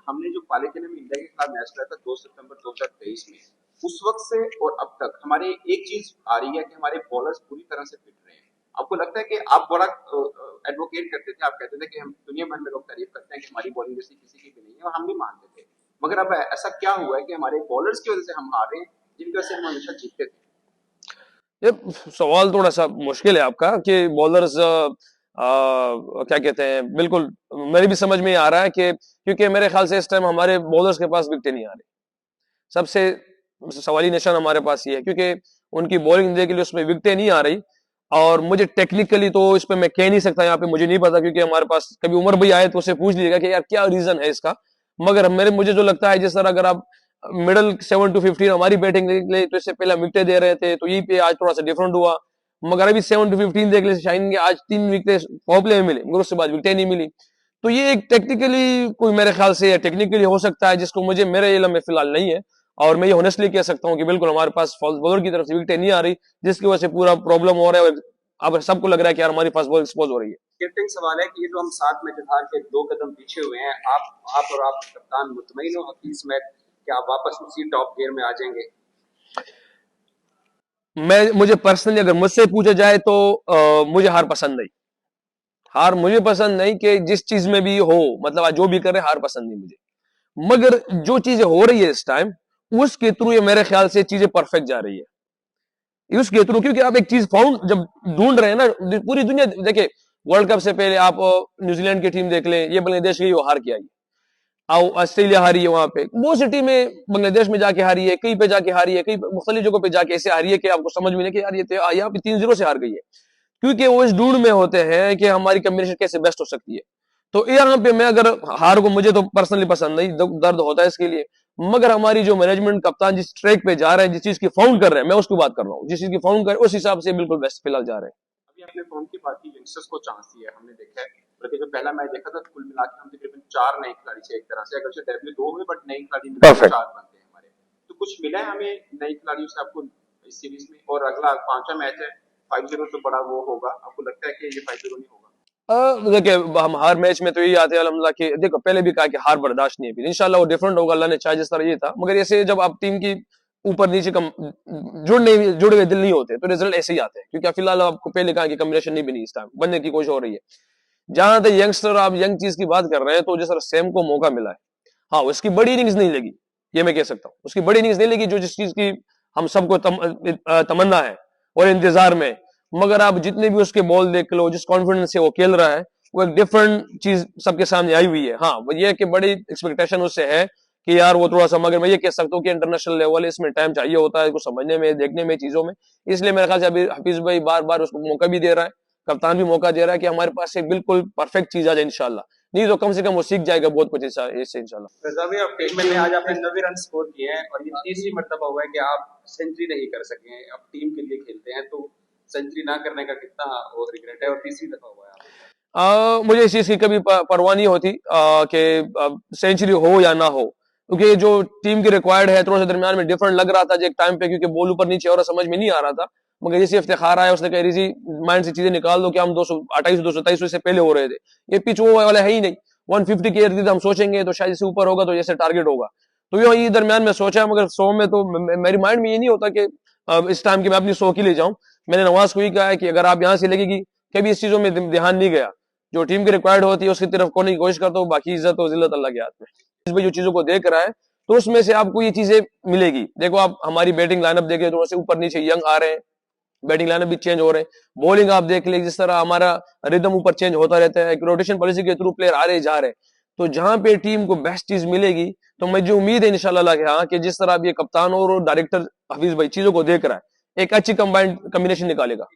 हमने जो पालीताना में इंडिया के खिलाफ मैच खेला था 2 सितंबर 2023 में, उस वक्त से और अब तक हमारे एक चीज आ रही है कि हमारे बॉलर्स पूरी तरह से फिट रहे हैं। आपको लगता है कि आप बड़ा एडवोकेट करते थे, आप कहते थे कि हम दुनिया भर में लोग तारीफ करते हैं कि हमारी बॉलिंग जैसी किसी की भी नहीं है, और हम भी मानते थे, मगर अब ऐसा क्या हुआ है कि हमारे बॉलर्स की वजह से हम हार रहे हैं जिनकी वजह से हम हमेशा जीतते थे? ये सवाल थोड़ा सा मुश्किल है आपका कि बॉलर्स क्या कहते हैं, बिल्कुल मेरी भी समझ में आ रहा है कि क्योंकि मेरे ख्याल से इस टाइम हमारे बॉलर्स के पास विकेटें नहीं आ रही। सबसे सवाली निशान हमारे पास ये है क्योंकि उनकी बॉलिंग देख के लिए उसमें विकेटें नहीं आ रही। और मुझे टेक्निकली तो इस पे मैं कह नहीं सकता, यहाँ पे मुझे नहीं पता, क्योंकि हमारे पास कभी उमर भाई आए तो उससे पूछ लीजिएगा कि यार क्या रीजन है इसका। मगर मुझे जो लगता है, जिस तरह अगर आप मिडल 7 to 15 हमारी बैटिंग देख ले तो इससे पहले विकेटें दे रहे थे, तो यही पे आज थोड़ा सा डिफरेंट हुआ। मगर अभी 7 to 15 देख ले शाइन के आज 3 विकेट पावर प्ले में मिले, मगर उसके बाद विकेटें नहीं मिली। तो ये एक टेक्निकली कोई मेरे ख्याल से टेक्निकली हो सकता है, जिसको मुझे मेरे इल्म में फिलहाल नहीं है। और मैं ये ऑनेस्टली कह सकता हूँ कि बिल्कुल हमारे पास फास्ट बॉलर की तरफ से विकेटें नहीं आ रही, जिसकी वजह से पूरा प्रॉब्लम हो रहा है। अब सबको लग रहा है कि यार हमारी फास्ट बॉल एक्सपोज हो रही है। कैप्टन सवाल है कि ये जो हम 7 मैच हार के 2 कदम पीछे हुए हैं, आप और आप कप्तान मुतमईन हो हफीज मैच कि आप वापस उसी टॉप गियर में आ जाएंगे? मुझे पर्सनली अगर मुझसे पूछा जाए तो मुझे हार पसंद नहीं। हार मुझे पसंद नहीं कि जिस चीज में भी हो, मतलब आज जो भी करे हार पसंद नहीं मुझे। मगर जो चीजें हो रही है इस टाइम, उसके थ्रू ये मेरे ख्याल से चीजें परफेक्ट जा रही है उसके थ्रू। क्योंकि आप एक चीज फाउंड जब ढूंढ रहे हैं ना, पूरी दुनिया देखिए, वर्ल्ड कप से पहले आप न्यूजीलैंड की टीम देख लें, ये बांग्लादेश की हार के आई। आओ ऑस्ट्रेलिया हारी है, वहां पे बहुत सी टीमें बांग्लादेश में जाके हारी है, कहीं पे जाके हारी है, कहीं मुख्तलिफ जगहों पे जाके ऐसे हारी है कि आपको समझ में नहीं कि यार ये यहाँ पे 3-0 से हार गई है। क्योंकि वो इस ढूंढ में होते हैं कि हमारी कम्बिनेशन कैसे बेस्ट हो सकती है। तो यहाँ पे मैं अगर हार को, मुझे तो पर्सनली पसंद नहीं, दर्द होता है इसके लिए। मगर हमारी जो मैनेजमेंट, कप्तान जिस ट्रैक पे जा रहे हैं, जिस चीज की फाउंड कर रहे हैं, मैं उसकी बात कर रहा हूँ, जिस चीज की फाउंड कर रहे हैं, उस हिसाब से बिल्कुल बेस्ट फिलहाल जा रहे हैं। अभी आपने फोन की बात की, यंगस्टर्स को चांस दिया है, हमने देखा है। बल्कि जो पहला मैच देखा था, कुल मिला के हम तकरीबन 4 नए खिलाड़ी थे एक तरह से, अगर से डेब्यू 2 हुए बट नए खिलाड़ी मिला के परफेक्ट। 4 बनते हैं हमारे। तो कुछ मिला है हमें नए खिलाड़ियों से आपको इस सीरीज में? और अगला 5वां मैच है, 5-0 तो बड़ा वो होगा, आपको लगता है कि ये 5-0 नहीं होगा? देखिए, हम हर मैच में तो यही आते हैं अल्हम्दुलिल्लाह कि देखो, पहले भी कहा कि हार बर्दाश्त नहीं है, फिर इंशाल्लाह वो डिफरेंट होगा, अल्लाह ने चाहे जिस तरह ये था। मगर ऐसे जब आप टीम की ऊपर नीचे कम जुड़े हुए दिल नहीं होते, तो रिजल्ट ऐसे ही आते हैं। क्योंकि फिलहाल आपको पहले कहा कि कॉम्बिनेशन नहीं बनी, इस टाइम बनने की कोशिश हो रही है। जहां तक यंगस्टर, आप यंग चीज की बात कर रहे हैं, तो जिस तरह सैम को मौका मिला है, हाँ उसकी बड़ी इनिंग्स नहीं लगी, ये मैं कह सकता हूँ, उसकी बड़ी इनिंग्स नहीं लगी जो जिस चीज की हम सबको तमन्ना है और इंतजार में। मगर आप जितने भी उसके बॉल देख लो, जिस कॉन्फिडेंस से वो खेल रहा है, वो एक डिफरेंट चीज सबके सामने आई हुई है। हाँ वो ये कि बड़ी एक्सपेक्टेशन उससे है कि यार वो थोड़ा सा, मगर मैं ये कह सकता हूँ कि इंटरनेशनल लेवल है, इसमें टाइम चाहिए होता है कुछ समझने में, देखने में, चीजों में। इसलिए मेरे ख्याल से अभी हफीज भाई बार बार उसको मौका भी दे रहा है, कप्तान भी मौका दे रहा है कि हमारे पास एक बिल्कुल परफेक्ट चीज आ जाए इंशाल्लाह। नहीं तो कम से कम वो सीख जाएगा बहुत कुछ इससे इंशाल्लाह। रजा भाई, आप टीम में आज आपने 90 रन स्कोर किए हैं और ये तीसरी मर्तबा हुआ है कि आप सेंचुरी नहीं कर सके हैं। अब टीम के लिए खेलते हैं, तो सेंचुरी ना करने का कितना वो रिग्रेट है, और तीसरी दफा हुआ है आपको? मुझे इस चीज की कभी परवाह नहीं होती कि सेंचुरी हो या ना हो, क्योंकि जो टीम की रिक्वायर्ड है, थोड़ा सा दरमियान में डिफरेंट लग रहा था एक टाइम पे, क्योंकि बॉल ऊपर नीचे और समझ में नहीं आ रहा था। मगर जैसे इफ्तिखार आया, उसने कहा रिजी माइंड से चीजें निकाल दो कि हम 228 223 से पहले हो रहे थे, ये पिच वो वाला है ही नहीं। 150 के इर्द गिर्द हम सोचेंगे तो शायद इससे ऊपर होगा, तो जैसे टारगेट होगा। तो ये दरमियान में सोचा, मगर 100 में तो मेरी माइंड में ये नहीं होता कि इस टाइम की मैं अपनी 100 की ले जाऊं। मैंने नवाज को ही कहा है कि अगर आप यहाँ से लगेगी, कभी इस चीजों में ध्यान नहीं गया, जो टीम की रिक्वायर्ड होती है उसकी तरफ कोने की कोशिश करता हूँ, बाकी इज्जत और जिल्लत अल्लाह के हाथ में। इस भाई जो चीजों को देख रहा है, तो उसमें से आपको ये चीजें मिलेगी। देखो आप हमारी बैटिंग लाइनअप देख थोड़ा से ऊपर नीचे यंग आ रहे हैं, बैटिंग लाइनअप भी चेंज हो रहे हैं। बॉलिंग आप देख ले, जिस तरह हमारा रिदम ऊपर चेंज होता रहता है, एक रोटेशन पॉलिसी के थ्रू प्लेयर आ रहे जा रहे हैं। तो जहां पे टीम को बेस्ट चीज मिलेगी, तो मुझे उम्मीद है इंशाल्लाह कि हाँ, कि जिस तरह अब ये कप्तान और डायरेक्टर हफीज भाई चीजों को देख रहा है, एक अच्छी कंबाइंड कॉम्बिनेशन निकालेगा।